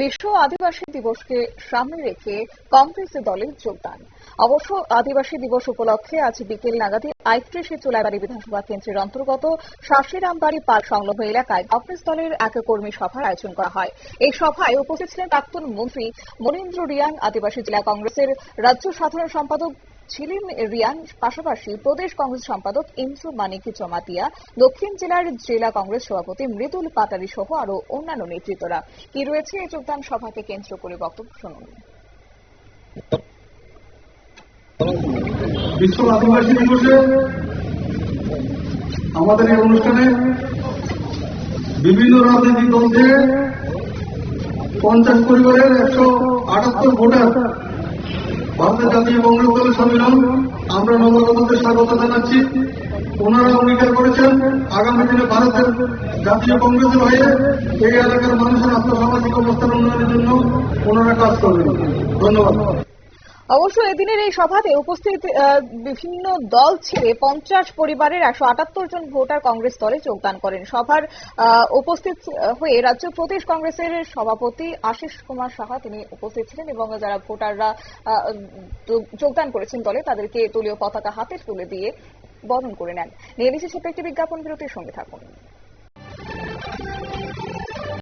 বিশ্ব আদিবাসী দিবসকে সামনে রেখে কংগ্রেস দলে যোগদান। অবশ্য আদিবাসী দিবস উপলক্ষে আজ বিকেল নাগাদে ৩১ চুলাইবাড়ি বিধানসভা কেন্দ্রের অন্তর্গত শাসিরামবাড়ি পার্ক সংলগ্ন এলাকায় কংগ্রেস দলের এক কর্মী সভার আয়োজন করা হয়। এই সভায় উপস্থিত ছিলেন প্রাক্তন মন্ত্রী মনীন্দ্র রিয়াং, আদিবাসী জেলা কংগ্রেসের রাজ্য সাধারণ সম্পাদক ছিলেন রিয়াং, পাশাপাশি প্রদেশ কংগ্রেস সম্পাদক ইন্দ্র মানিক জমাতিয়া, দক্ষিণ জেলার জেলা কংগ্রেস সভাপতি মৃদুল পাটারি সহ আরো অন্যান্য নেতৃত্বরা। কি রয়েছে এই যোগদান সভাকে কেন্দ্র করে বক্তব্য শুনুন। বিশ্ব আদিবাসী দিবসে আমাদের এই অনুষ্ঠানে বিভিন্ন রাজনৈতিক দল থেকে 50 পরিবারের 178 ভোটার ভারতের জাতীয় কংগ্রেস দলের সম্মেলন আমরা নবাগতদের স্বাগত জানাচ্ছি। ওনারা অঙ্গীকার করেছেন আগামী দিনে ভারতের জাতীয় কংগ্রেসের হয়ে এই এলাকার মানুষের আর্থসামাজিক অবস্থার উন্নয়নের জন্য ওনারা কাজ করবেন। ধন্যবাদ। অবশ্য এদিনের এই সভাতে উপস্থিত বিভিন্ন দল ছেড়ে 50 পরিবারের 178 জন ভোটার কংগ্রেস দলে যোগদান করেন। সভার উপস্থিত হয়ে রাজ্য প্রদেশ কংগ্রেসের সভাপতি আশিস কুমার সাহা তিনি উপস্থিত ছিলেন এবং যারা ভোটাররা যোগদান করেছেন দলে তাদেরকে দলীয় পতাকা হাতে তুলে দিয়ে বরণ করে নেন। নিয়ে নিচ্ছে ছোট্ট একটি বিজ্ঞাপন বিরতির সঙ্গে থাকুন।